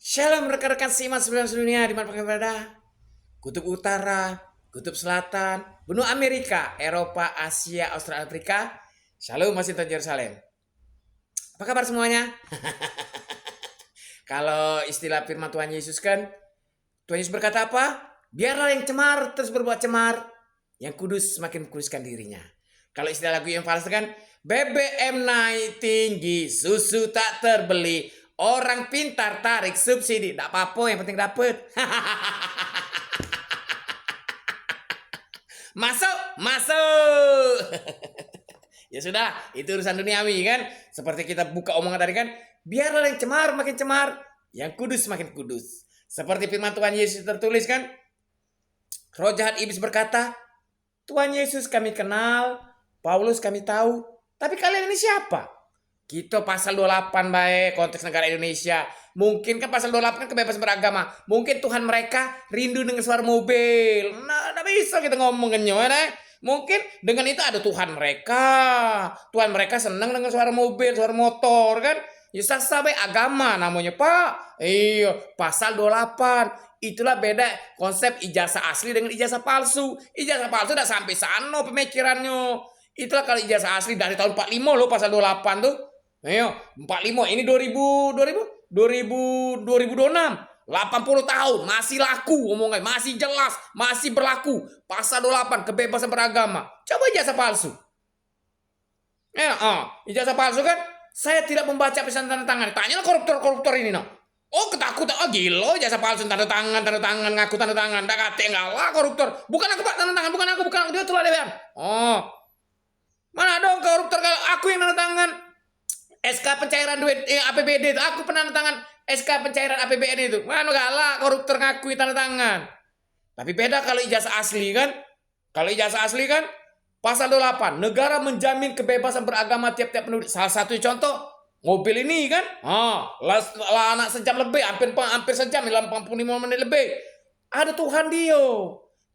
Shalom rekan-rekan Simas seluruh dunia di mana kalian berada. Kutub Utara, Kutub Selatan, benua Amerika, Eropa, Asia, Australia, Afrika. Shalom Washington Yerusalem. Apa kabar semuanya? Kalau istilah firman Tuhan Yesus kan, Tuhan Yesus berkata apa? Biarlah yang cemar terus berbuat cemar, yang kudus semakin kuduskan dirinya. Kalau istilah lagu yang fals kan, BBM naik tinggi, susu tak terbeli, orang pintar tarik subsidi, tak apa-apa yang penting dapet. Masuk. Ya sudah, itu urusan duniawi kan. Seperti kita buka omongan tadi kan, biarlah yang cemar makin cemar, yang kudus makin kudus. Seperti firman Tuhan Yesus tertulis kan, roh jahat iblis berkata, Tuhan Yesus kami kenal, Paulus kami tahu, tapi kalian ini siapa? Kita pasal 28 baik konteks negara Indonesia. Mungkin kan pasal 28 kan kebebasan beragama. Mungkin Tuhan mereka rindu dengan suara mobil. Nah, tidak bisa kita ngomongnya. Mungkin dengan itu ada Tuhan mereka. Tuhan mereka senang dengan suara mobil, suara motor kan. Ya sampai agama namanya Pak. Iya, pasal 28. Itulah beda konsep ijazah asli dengan ijazah palsu. Ijazah palsu udah sampai sana pemikirannya. Itulah kalau ijazah asli dari tahun 45 loh pasal 28 tuh. Ayo, 45 ini 2026. 80 tahun masih laku omongannya, masih jelas, masih berlaku. Pasal 28 kebebasan beragama. Coba ijazah palsu. Ijazah palsu kan saya tidak membaca pesan tanda tangan. Tanyalah koruptor-koruptor ini no. Oh ketakutan, oh gila ijazah palsu tanda tangan, ngaku tanda tangan. Tak kate enggak lah koruptor. Bukan aku Pak tanda tangan, bukan aku, dia telah dewan. Oh. Mana dong koruptor kalau aku yang tanda tangan SK pencairan duit APBD itu, aku pernah tanda tangan SK pencairan APBN itu. Mana galak koruptor ngakui tanda tangan. Tapi beda kalau ijazah asli kan. Kalau ijazah asli kan pasal 28, negara menjamin kebebasan beragama tiap-tiap penduduk. Salah satu contoh mobil ini kan. Anak sejam lebih, hampir sejam, 85 menit lebih. Ada Tuhan dia.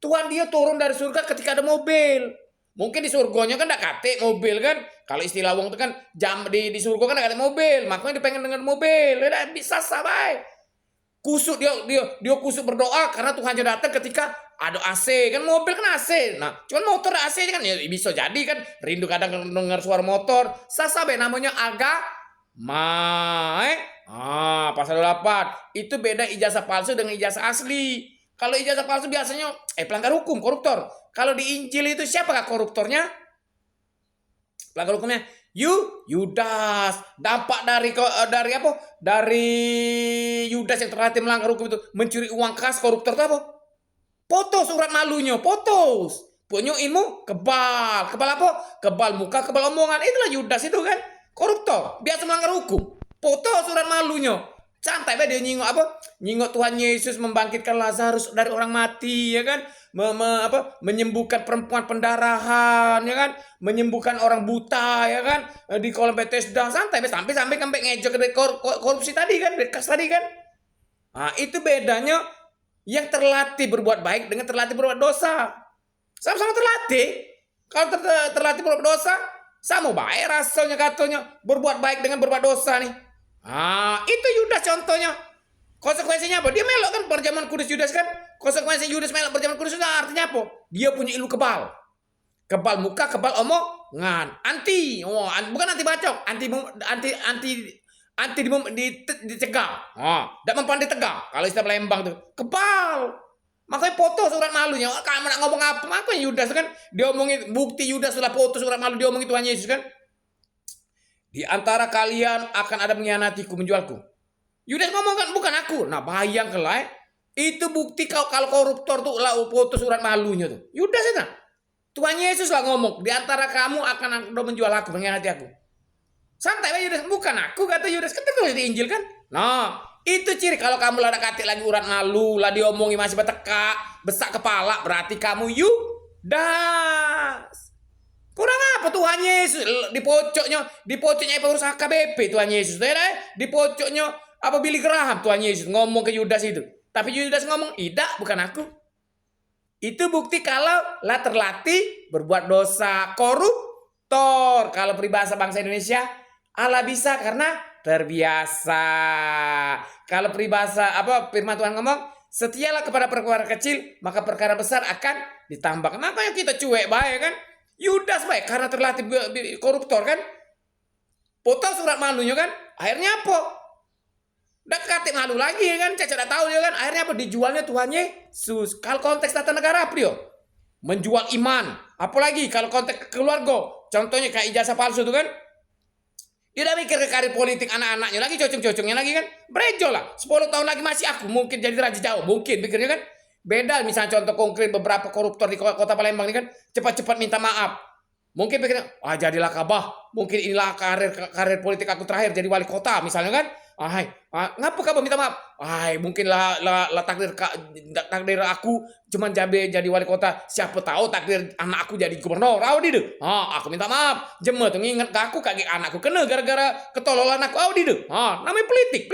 Tuhan dia turun dari surga ketika ada mobil. Mungkin di surgonya kan gak kate mobil kan. Kalau istilah wong itu kan jam di surga kan gak kate mobil. Makanya dia pengen dengan mobil. Dia bisa sabai. Kusuk dia kusuk berdoa karena Tuhan sudah datang ketika ada AC kan, mobil kan AC. Nah, cuman motor AC kan ya bisa jadi kan rindu kadang dengar suara motor. Sasabe namanya agama. Pasal 28. Itu beda ijazah palsu dengan ijazah asli. Kalau ijazah palsu biasanya pelanggar hukum, koruptor. Kalau di Injil itu siapakah koruptornya? Pelanggar hukumnya Yudas. Dampak dari apa? Dari Yudas yang terhati melanggar hukum itu mencuri uang kas, koruptor itu apa? Potos surat malunya, potos. Punya ilmu kebal apa? Kebal muka, kebal omongan. Itulah Yudas itu kan koruptor, biasa melanggar hukum. Potos surat malunya. Santai dia nyingok apa? Nyingok Tuhan Yesus membangkitkan Lazarus dari orang mati ya kan? Menyembuhkan perempuan pendarahan ya kan? Menyembuhkan orang buta ya kan? Di kolam Bethesda sampai ngejek korupsi tadi kan, bekas tadi kan. Nah, itu bedanya yang terlatih berbuat baik dengan terlatih berbuat dosa. Sama-sama terlatih. Kalau terlatih berbuat dosa, sama baik rasanya katanya berbuat baik dengan berbuat dosa nih. Itu Yudas contohnya. Konsekuensinya apa? Dia melok kan perjamuan kudus Yudas kan. Konsekuensi Yudas melok perjamuan kudus itu artinya apa? Dia punya ilmu kebal. Kebal muka, kebal omongan. Anti, bukan anti bacok, anti dicegah. Tidak mempan ditegak. Kalau istilah Palembang tuh kebal. Makanya foto surat malunya. Kamu nak ngomong apa? Makanya Yudas kan dia omongin bukti Yudas sudah foto surat malu dia omongin Tuhan Yesus kan. Di antara kalian akan ada mengkhianatiku, menjualku. Yudas ngomong kan bukan aku. Nah bayangkanlah itu bukti kalau koruptor tuh lah foto surat malunya tuh. Yudas itu. Tuhan Yesus lah ngomong. Di antara kamu akan ada menjual aku, mengkhianati aku. Santai Yudas, bukan aku kata Yudas. Kan tertulis di Injil kan. Nah itu ciri kalau kamu lah ada katik lagi urat malu lah diomongi masih betekak, besak kepala berarti kamu Yudas. Kurang apa Tuhan Yesus di pojoknya pengurus HKBP Tuhan Yesus di pojoknya apa Billy Graham Tuhan Yesus ngomong ke Yudas itu. Tapi Yudas ngomong, "Tidak, bukan aku." Itu bukti kalau lah terlatih berbuat dosa, koruptor. Kalau peribahasa bangsa Indonesia, Allah bisa karena terbiasa. Kalau peribahasa firman Tuhan ngomong, setialah kepada perkara kecil, maka perkara besar akan ditambah. Makanya kita cuek baik kan? Yudas baik karena terlatih koruptor kan? Potong surat malunya kan? Akhirnya apa? Dekat malu lagi kan? Caca tidak tahu dia kan? Akhirnya apa? Dijualnya Tuhan Yesus. Kalau konteks tata negara apa dia? Menjual iman. Apalagi kalau konteks keluarga. Contohnya kayak ijazah palsu itu kan? Dia udah mikir ke karir politik anak-anaknya lagi, cocok-cocoknya lagi kan? Brejo lah. 10 tahun lagi masih aku mungkin jadi raja jauh. Mungkin pikirnya kan? Beda misalnya contoh konkret beberapa koruptor di kota Palembang ini kan? Cepat-cepat minta maaf. Mungkin pikirnya, jadilah kabah. Mungkin inilah karir politik aku terakhir jadi wali kota misalnya kan? Ngapa kamu minta maaf? Mungkin lah takdir aku cuma jadi wali kota. Siapa tahu takdir anak aku jadi gubernur. Aku minta maaf. Jema tuh nginget ke aku kaki anakku kena gara-gara ketololan aku. Namanya politik.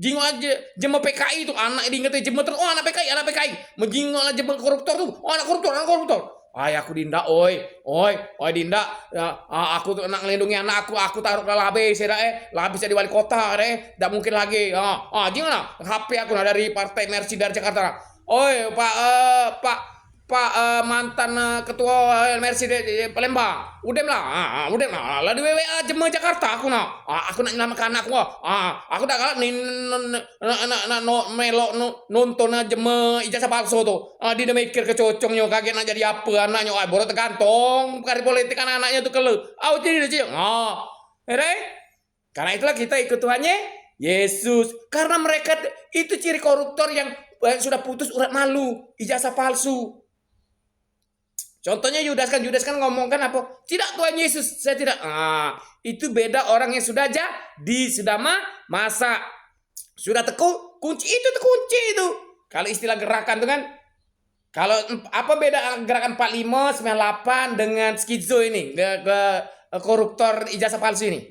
Jingok aja jema PKI itu anak diingetin jema terus. Anak PKI. Menjingok lah jema koruptor tuh. Anak koruptor. Aku Dinda, oi Dinda, aku tuh nak ngelindungi anak aku taruh ke labis ya labis jadi wali kota tidak mungkin lagi, gimana, HP aku dari partai Mercy dari Jakarta, Pak mantan ketua Mercy di Palembang, udah lah di WWA Jema Jakarta aku nak nyelamatkan anakku, aku tak kalah melok nonton Jema ijazah palsu tuh, dia mikir kecocongnya kaget nak jadi apa anaknya, baru tergantung karir politik anaknya tuh kelu, jadi karena itulah kita ikut Tuhan Yesus, karena mereka itu ciri koruptor yang sudah putus urat malu, ijazah palsu. Contohnya Yudas kan ngomong kan apa? Tidak Tuhan Yesus, saya tidak. Itu beda orang yang sudah jadi, sudah masak, sudah kunci itu. Kalau istilah gerakan itu kan, kalau apa beda gerakan 45, 98 dengan skizo ini, ke koruptor ijazah palsu ini?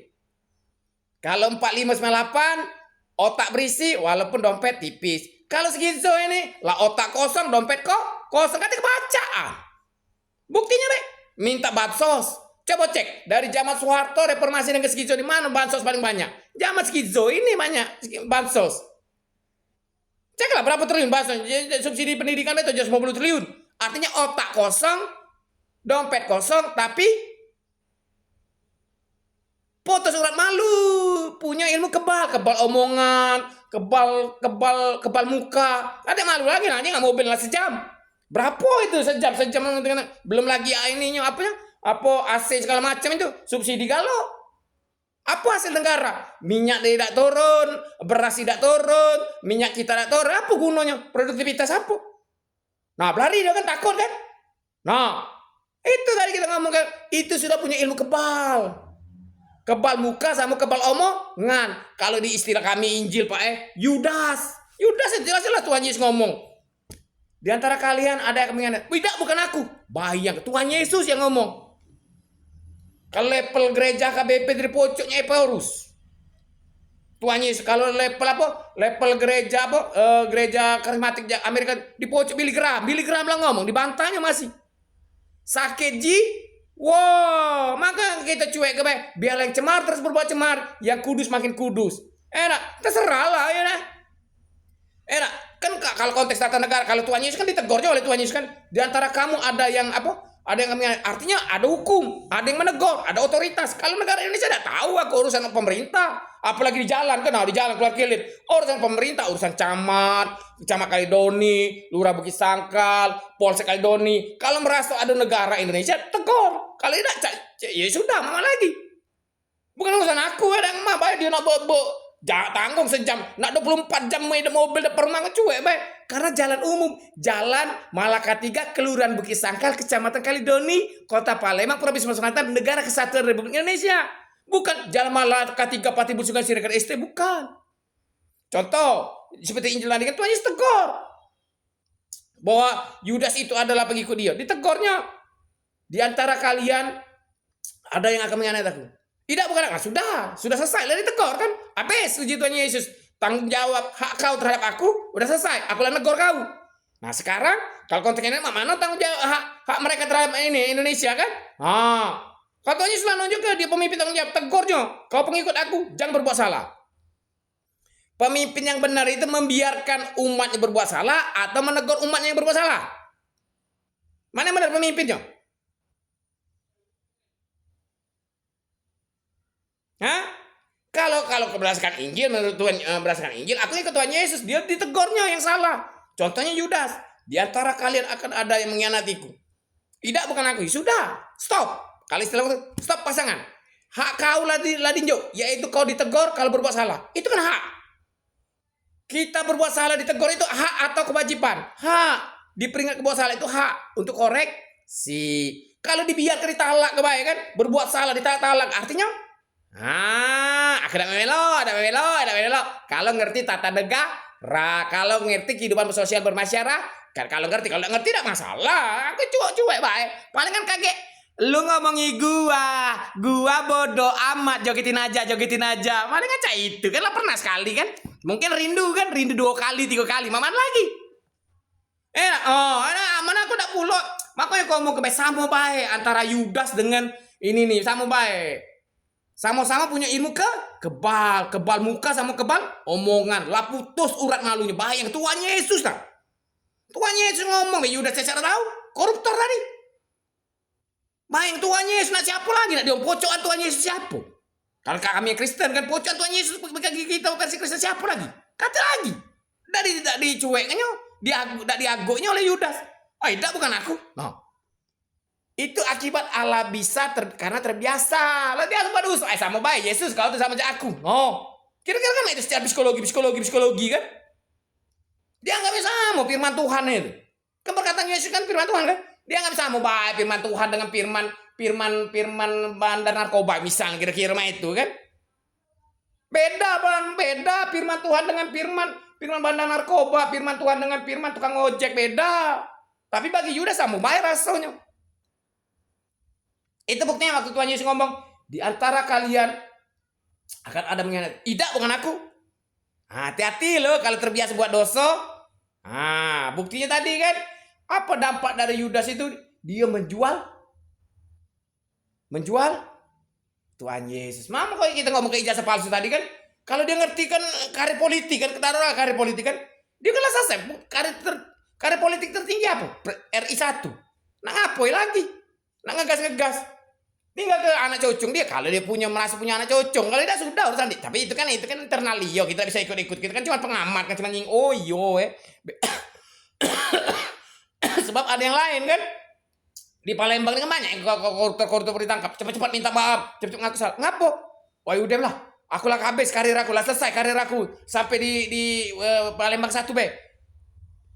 Kalau 45, 98 otak berisi walaupun dompet tipis. Kalau skizo ini lah otak kosong, dompet kosong, kan kebacaan. Buktinya minta bansos. Coba cek dari zaman Soeharto reformasi dan skizo di mana bansos paling banyak? Zaman skizo ini banyak bansos. Ceklah berapa triliun bansos. Subsidi pendidikan itu 50 triliun. Artinya otak kosong, dompet kosong, tapi foto surat malu, punya ilmu kebal omongan, kebal muka. Ada malu lagi nanti nggak mobil lah sejam. Berapa itu sejam belum lagi ininya apa AC segala macam itu subsidi galau. Apa hasil negara? Minyak tidak turun, beras tidak turun, minyak kita tidak turun. Apa gunanya? Produktivitas apa? Nah, berlari dia kan takut kan? Nah, itu tadi kita ngomong kan, itu sudah punya ilmu kebal muka sama kebal omongan. Kalau di istilah kami Injil Yudas jelas Tuhan Yesus ngomong. Di antara kalian ada yang mengatakan, tidak bukan aku. Bayang, Tuhan Yesus yang ngomong. Kalau level gereja KBP dari pojoknya Epaurus. Tuhan Yesus, kalau level gereja gereja karismatik Amerika di pojok Billy Graham lah ngomong, dibantahnya masih. Sakit maka kita cuek ke biar yang cemar terus berbuat cemar, yang kudus makin kudus. Enak, terserah lah ya nah. Enak, kan kalau konteks tata negara, kalau Tuhan Yesus kan ditegurnya oleh Tuhan Yesus kan. Di antara kamu ada yang artinya ada hukum, ada yang menegur, ada otoritas. Kalau negara Indonesia tidak tahu urusan pemerintah, apalagi di jalan di jalan keluar kilit, urusan pemerintah, urusan camat Kalidoni, Lurah Bukit Sangkal, Polsek Kalidoni. Kalau merasa ada negara Indonesia tegur, kalau tidak ya sudah mama lagi. Bukan urusan aku, ada mah bayar dia nak tanggung sejam, nak 24 jam mobil depan rumah cuek karena jalan umum, jalan Malaka 3, Kelurahan Bukit Sangkal, Kecamatan Kalidoni, Kota Palembang, Provinsi Sumatera Selatan, Negara Kesatuan Republik Indonesia. Bukan jalan Malaka 3, Pati Busungan Siregar ST, bukan. Contoh seperti Injil Landingan, Tuhan Yesus tegur bahwa Yudas itu adalah pengikut dia. Ditegurnya, di antara kalian ada yang akan mengkhianati aku. Tidak bukan sudah selesai lah ditegur kan. Habis uji Tuhan Yesus. Tanggung jawab hak kau terhadap aku udah selesai. Aku lah negor kau. Nah sekarang kalau konteksnya mana tanggung jawab hak mereka terhadap ini Indonesia kan? Katanya sudah nunjuk ke dia pemimpin tanggung jawab. Tegurnya, kau pengikut aku, jangan berbuat salah. Pemimpin yang benar itu membiarkan umatnya berbuat salah atau menegur umatnya yang berbuat salah? Mana yang benar pemimpinnya? Hah? Kalau berdasarkan Injil, menurut Tuhan berdasarkan Injil, aku ikut Tuhan Yesus, dia ditegurnya yang salah. Contohnya Yudas, di antara kalian akan ada yang mengkhianatiku. Tidak, bukan aku. Sudah, stop. Kali istilah itu, stop pasangan. Hak kau ladinjo, yaitu kau ditegur kalau berbuat salah. Itu kan hak. Kita berbuat salah ditegur itu hak atau kewajiban? Hak. Diperingat berbuat salah itu hak untuk koreksi. Kalau dibiarkan ditalak kebaikan, berbuat salah ditalak, artinya aku ada melo. Kalau ngerti tata negara, kalau ngerti kehidupan sosial bermasyarakat, kalau nggak ngerti tidak masalah. Aku cuek baik. Paling kan kaget. Lu ngomongi gua bodoh amat, jogetin aja. Paling kan itu kan lah pernah sekali kan. Mungkin rindu 2 kali, 3 kali, maman lagi. Mana aku tak pulot. Makanya kau mau sama baik antara Yudas dengan ini nih, sama baik. Sama-sama punya ilmu kebal muka sama kebal omongan. Lah putus urat malunya. Bayang Tuhan Yesus lah. Tuhan Yesus ngomong, Yudas secara tahu koruptor tadi. Bayang Tuhan Yesus nak siapa lagi nak dia pocokan Tuhan Yesus siapa? Kalau kami Kristen kan pocokan Tuhan Yesus bagi kita versi Kristen siapa lagi? Kata lagi. Tidak dicueknya, tidak diagoknya oleh Yudas. Tidak bukan aku. No. Itu akibat Allah bisa karena terbiasa. Lah dia pada usul sama baik Yesus kalau itu sama aja aku. No. Kira-kira kan itu secara psikologi kan? Dia nggak bisa mau firman Tuhan itu. Kan perkataan Yesus kan firman Tuhan kan? Dia nggak bisa mau baik firman Tuhan dengan firman bandar narkoba misalnya kira-kira itu kan? Beda firman Tuhan dengan firman bandar narkoba, firman Tuhan dengan firman tukang ojek beda. Tapi bagi Yudas sama baik rasanya. Itu buktinya waktu Tuhan Yesus ngomong, di antara kalian akan ada mengkhianati. Tidak, bukan aku. Hati-hati loh kalau terbiasa buat dosa. Buktinya tadi kan, apa dampak dari Yudas itu? Dia menjual Tuhan Yesus. Mama kalau kita ngomong ke ijazah palsu tadi kan, kalau dia ngerti kan karir politik kan, dia kan selesai. Karir politik tertinggi apa? RI 1. Nah ngapain lagi? Nah ngegas. Tinggal ke anak cocong dia. Kalau dia merasa punya anak cocong, kalau tidak sudah urusan dia. Tapi itu kan internal dia. Kita bisa ikut. Kita kan cuma pengamat, kan cuma nying. Sebab ada yang lain kan. Di Palembang kan banyak yang koruptor ditangkap. Cepat-cepat minta maaf, cepat ngaku salah. Ngapo? Wah udah lah. Aku lah habis karir aku lah, selesai karir aku sampai di Palembang 1 be.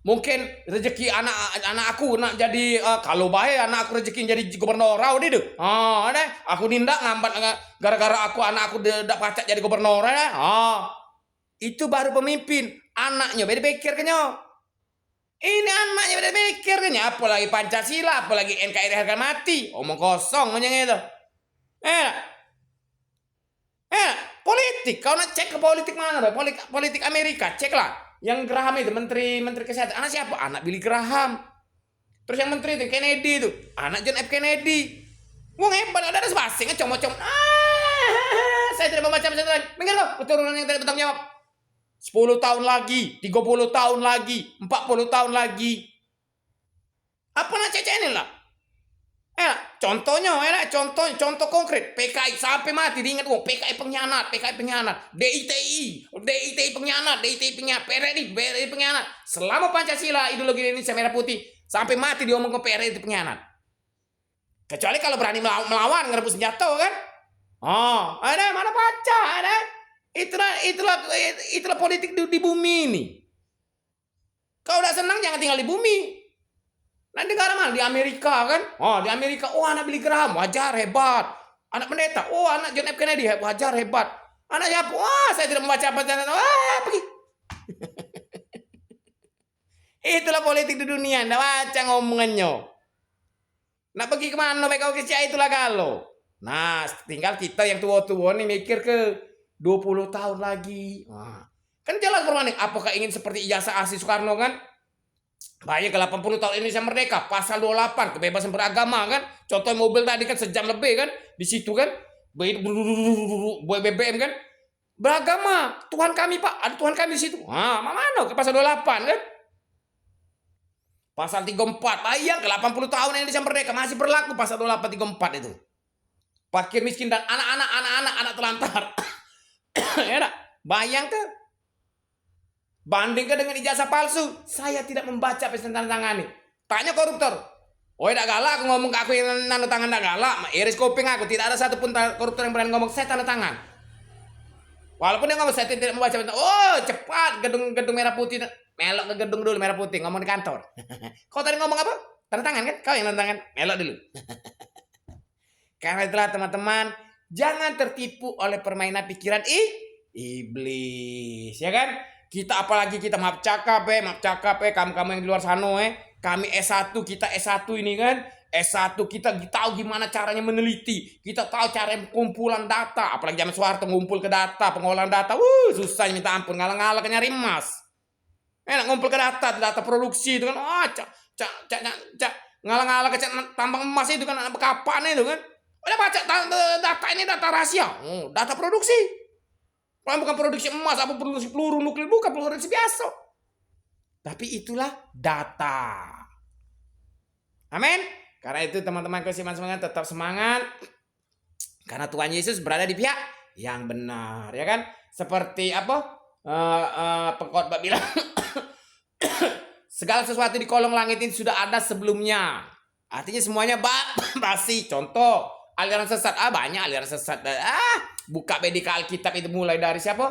Mungkin rezeki anak aku nak jadi kalau baik anak aku rezeki jadi gubernur raw deh. Aku nindak ngambat gara-gara anak aku dak pacak jadi gubernur itu baru pemimpin. Anaknya beda pikir kenyo. Ini anaknya beda pikir kenyo, apalagi Pancasila, apalagi NKRI harga mati. Omong kosong macam itu. Politik, kau nak cek ke politik mana? Politik Amerika, ceklah. Yang Graham itu menteri kesehatan, anak siapa? Anak Billy Graham. Terus yang menteri itu Kennedy itu, anak John F Kennedy. Wong hebat, ada sebasing comot-comot. Saya tidak membaca pesan. Dengar kok, keturunan yang tidak bertanggung jawab. 10 tahun lagi, 30 tahun lagi, 40 tahun lagi. Apa nak cecenin lah? Contohnya, contoh konkret. PKI sampai mati diingat PKI pengkhianat, DITI pengkhianat, PRRI pengkhianat. Selama Pancasila ideologi Indonesia merah putih sampai mati diomong ke PRRI itu pengkhianat. Kecuali kalau berani melawan ngerebut senjata kan? Ada mana baca ada? Itulah politik di bumi ini. Kau udah senang jangan tinggal di bumi. Nah negara mana? Di Amerika kan? Di Amerika, anak Billy Graham, wajar, hebat. Anak pendeta, anak John F Kennedy, wajar, hebat. Anak siapa? Saya tidak membaca apa. Pergi. Itulah politik di dunia, nggak baca ngomongannya. Nah pergi kemana? Kau kecil itulah kalau. Nah tinggal kita yang tua-tua nih mikir ke 20 tahun lagi. Kan jelas berbanding. Apakah ingin seperti ijazah asli Soekarno kan? Bayang ke 80 tahun Indonesia merdeka, pasal 28 kebebasan beragama kan. Contoh mobil tadi kan sejam lebih kan di situ kan. Buat BBM kan. Beragama, Tuhan kami Pak, ada Tuhan kami di situ. Ah, mana ke pasal 28 kan? Pasal 34, bayang ke 80 tahun Indonesia merdeka masih berlaku pasal 28 34 itu. Fakir miskin dan anak telantar. Ya, bayang ke bandingkan dengan ijazah palsu. Saya tidak membaca pesan tanda tangan nih. Tanya koruptor. Oh, tidak galak aku ngomong ke aku yang tanda tangan tidak galak. Iris kuping aku. Tidak ada satupun koruptor yang berani ngomong saya tanda tangan. Walaupun dia ngomong saya tidak membaca. Oh, cepat gedung merah putih. Melok ke gedung dulu merah putih. Ngomong di kantor. Kau tadi ngomong apa? Tanda tangan kan? Kau yang tanda tangan. Melok dulu. Karena itulah teman-teman. Jangan tertipu oleh permainan pikiran iblis. Ya kan? Kita apalagi kita maaf cakap kamu yang di luar sana kami S1 kita S1 ini kan S1 kita tahu gimana caranya meneliti, kita tahu cara kumpulan data, apalagi zaman Soeharto ngumpul ke data, pengolahan data, susahnya minta ampun, ngalah-ngalah ke nyari emas, enak ngumpul ke data produksi itu kan, ngalah-ngalah ke tambang emas itu kan, kapan itu kan, udah baca data ini data rahasia, data produksi. Bukan produksi emas, apa produksi peluru nuklir, bukan produksi biasa. Tapi itulah data. Amin. Karena itu teman-teman semangat, tetap semangat. Karena Tuhan Yesus berada di pihak yang benar, ya kan? Seperti apa? Pengkhotbah bilang, segala sesuatu di kolong langit ini sudah ada sebelumnya. Artinya semuanya basi. Contoh, aliran sesat. Banyak aliran sesat. Buka BDK Alkitab itu mulai dari siapa?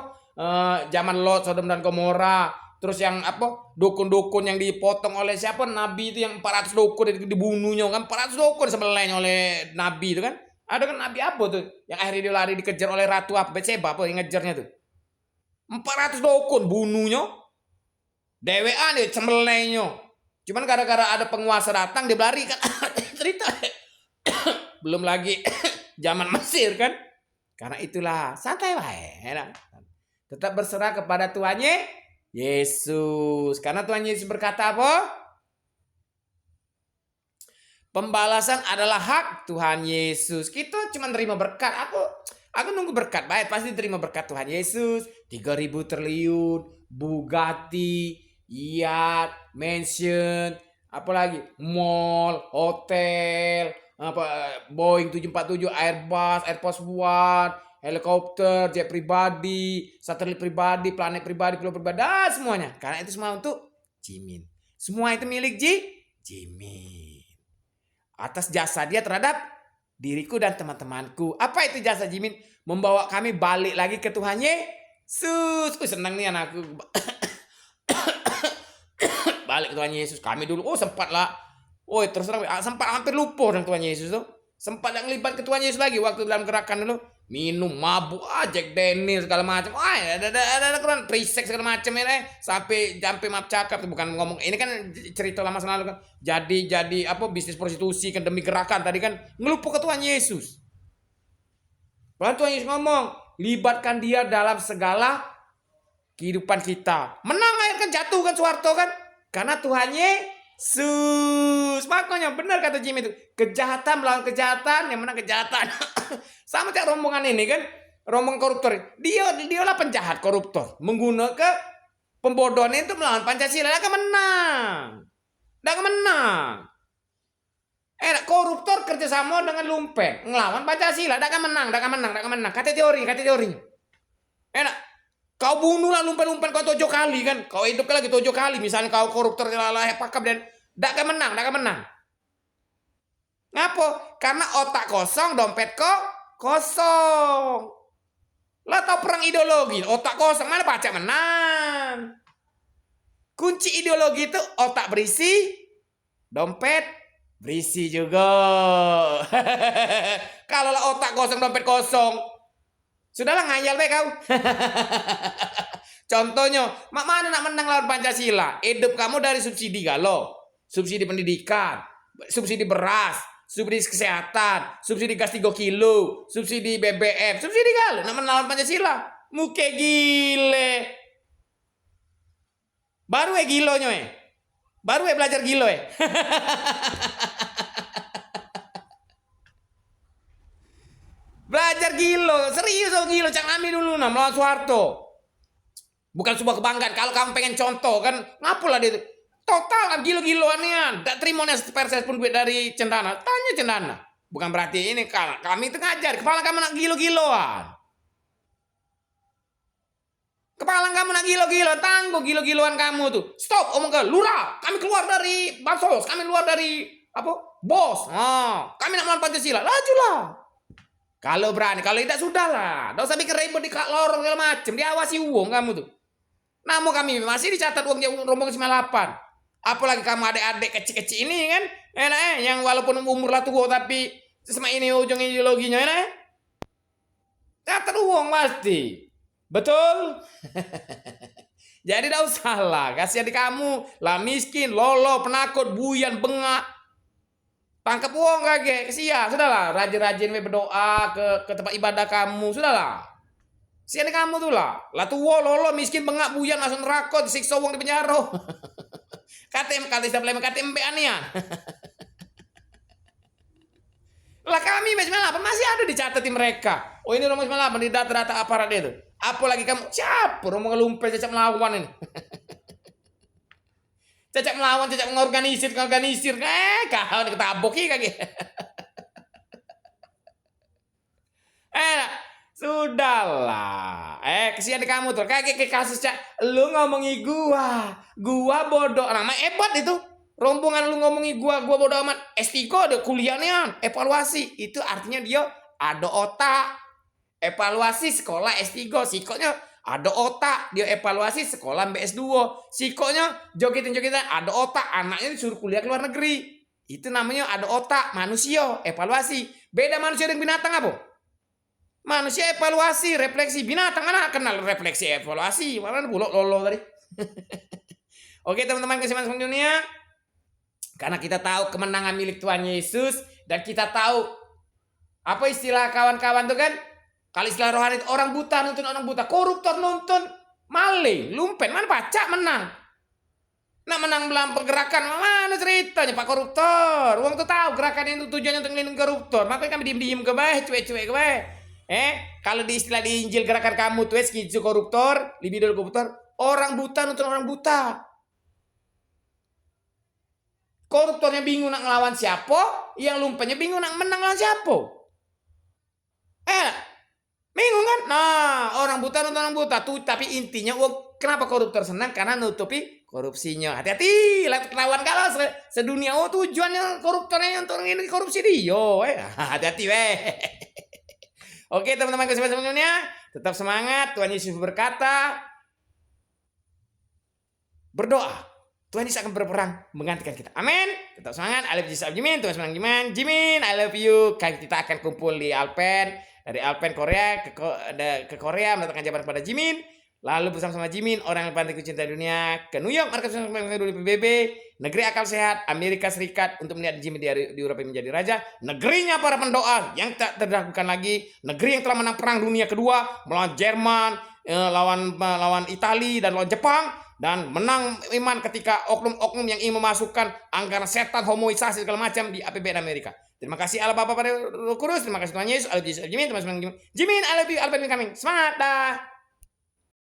Zaman Lot, Sodom dan Gomora. Terus yang apa? Dukun-dukun yang dipotong oleh siapa? Nabi itu yang 400 dukun itu dibunuhnya kan. 400 dukun sebelahnya oleh Nabi itu kan. Ada kan Nabi apa tuh? Yang akhirnya dia lari dikejar oleh ratu apa? Betseba apa yang ngejarnya tuh? 400 dukun bunuhnya. Dewean dia sembelahnya. Cuman gara-gara ada penguasa datang dia lari kan. Cerita. Belum lagi zaman Mesir kan. Karena itulah santai baik. Tetap berserah kepada Tuhan Yesus. Karena Tuhan Yesus berkata apa? Pembalasan adalah hak Tuhan Yesus. Kita cuma terima berkat. Aku nunggu berkat. Baik, pasti terima berkat Tuhan Yesus. 3.000 triliun, Bugatti, yacht, mansion, apalagi mall, hotel, Boeing 747, Airbus, Air Force One, helikopter, jet pribadi, satelit pribadi, planet pribadi, pulau pribadi, semuanya. Karena itu semua untuk Jimin. Semua itu milik Jimin. Atas jasa dia terhadap diriku dan teman-temanku. Apa itu jasa Jimin? Membawa kami balik lagi ke Tuhan Yesus. Senang nih anakku. Balik ke Tuhan Yesus. Kami dulu, sempat lah. Terus terang sempat hampir lupa dengan Tuhan Yesus tuh. Sempat yang libat ke Tuhan Yesus lagi waktu dalam gerakan dulu. Minum, mabuk, Jack Daniel segala macam. Ada keren prisek segala macam ini. Sampai maaf cakap bukan ngomong. Ini kan cerita lama lalu kan. Jadi apa bisnis prostitusi kan demi gerakan tadi kan ngelupa ke Tuhan Yesus. Lalu Tuhan Yesus ngomong, libatkan dia dalam segala kehidupan kita. Menang akhirnya kan jatuh kan Soeharto kan. Karena Tuhan Yesus. Makanya benar kata Jimmy itu. Kejahatan melawan kejahatan, yang menang kejahatan. Sama kayak rombongan ini kan. Rombongan koruptor. Dia lah penjahat koruptor. Menggunakan pembodohan itu melawan Pancasila. Dia akan menang. Koruptor kerjasama dengan lumpen. Ngelawan Pancasila. Dia akan menang. Kata teorinya. Kau bunuhlah lumpen-lumpen kau 7 kali kan. Kau hidup lagi 7 kali. Misalnya kau koruptor pakap dan tidak akan menang. Ngapa? Karena otak kosong, dompet kosong. Lah tahu perang ideologi, otak kosong mana baca menang. Kunci ideologi itu otak berisi, dompet berisi juga. Kalau otak kosong, dompet kosong, sudahlah ngayal baik kau. Contohnya, mana nak menang lawan Pancasila? Hidup kamu dari subsidi galau, subsidi pendidikan, subsidi beras, subsidi kesehatan, subsidi gas 3 kilo, subsidi BBM, subsidi galau. Nak menang lawan Pancasila? Muke gile. Baru gilonya Baru belajar gilo ya. Belajar gilo, serius oh gilo, Cak Nami dulu nah melawan Soeharto. Bukan sebuah kebanggaan. Kalau kamu pengen contoh kan, ngapalah dia total kan gilo-giloan ya. Tak terima perses pun duit dari Cendana. Tanya Cendana. Bukan berarti ini kami itu ngajar. Kepala kamu nak gilo-giloan. Kepala kamu nak gilo-giloan, tangguh gilo-giloan kamu tuh. Stop, omong ke lurah. Kami keluar dari bansos, kami keluar dari apa? Bos. Kami nak melawan Pancasila. Lajulah. Kalau berani, kalau tidak sudahlah. Tidak usah bikin ribut di lorong segala macam. Diawasi uang kamu tuh. Namun kami masih dicatat uangnya rombongan 98. Apalagi kamu adik-adik kecil-kecil ini kan. Yang walaupun umur lah tua tapi sama ini ujung ideologinya enak. Catat uang pasti. Betul? Jadi tidak usah lah. Kasihan di kamu. Lah miskin, lolo, penakut, buyan, bengak. Tangkap uang kage, kesian, sudahlah. Rajin-rajin berdoa ke tempat ibadah kamu, sudahlah. Kesian kamu tuh lah. Lah tua lolo miskin bengak buyan langsung neraka disiksa uang di penjara. KTM kata istilah lema KTM anian. Lah kami masih ada dicatat mereka. Oh ini nomor 98 di data-data aparat itu. Apalagi kamu siapa rombongan lumpur cacat melawan ini. Cacat melawan, cacat mengorganisir. Kau ketabok kaki. Sudahlah. Kesian di kamu tuh. Kayak kasus Cak, lu ngomongi gua bodoh. Nama hebat itu. Rombongan lu ngomongi gua bodoh amat. S3 ada kuliahnya, evaluasi. Itu artinya dia ada otak. Evaluasi sekolah S3, sikoknya ada otak, dia evaluasi sekolah BS2. Sikoknya jogetin-jogetin ada otak, anaknya disuruh kuliah ke luar negeri. Itu namanya ada otak, manusia, evaluasi. Beda manusia dengan binatang apa? Manusia evaluasi, refleksi. Binatang mana kenal refleksi evaluasi? Mana bulok lolo tadi. Oke teman-teman kasih masuk dunia. Karena kita tahu kemenangan milik Tuhan Yesus. Dan kita tahu apa istilah kawan-kawan tuh kan? Kalau istilah rohani orang buta nonton orang buta, koruptor nonton maling, lumpen, mana pacak menang. Nak menang dalam pergerakan, mana ceritanya Pak Koruptor? Uang tuh tahu gerakan itu tujuannya untuk melindungi koruptor. Makanya kami diem-diem ke baik, cuek-cuek ke baik. Kalau di istilah di Injil gerakan kamu tuh skizo koruptor, libido koruptor, orang buta nonton orang buta. Koruptornya bingung nak ngelawan siapa, yang lumpennya bingung nak menang lawan siapa. Bingung kan? Nah, orang buta nonton orang buta tuh, tapi intinya kenapa koruptor senang? Karena nutupi korupsinya. Hati-hati, lawan kalau sedunia tujuannya koruptornya untuk ini korupsi dia. Hati-hati weh. Oke, teman-teman kesempatan dunia, tetap semangat. Tuhan Yesus berkata, berdoa. Tuhan Yesus akan berperang menggantikan kita. Amin. Tetap semangat. I love Jesus, Jimin. Tuhan senang Jimin. I love you. Kita akan kumpul di Alpen. Dari Alpen Korea ke Korea mendatangkan jawaban kepada Jimin. Lalu bersama-sama Jimin, orang yang paling kucinta dunia, ke New York, markas dulu PBB, negeri akal sehat, Amerika Serikat, untuk melihat Jimin di Eropa menjadi raja, negerinya para pendoa yang tak terdahulukan lagi, negeri yang telah menang perang dunia kedua, melawan Jerman, lawan Italia dan lawan Jepang, dan menang iman ketika oknum-oknum yang ingin memasukkan anggaran setan homoisasi segala macam di APBN Amerika. Terima kasih Allah Bapa pada Roh Kudus. Terima kasih Tuhan Yesus. I love you, Jimin. Jimin, I love you. Alpen coming. Semangat dah.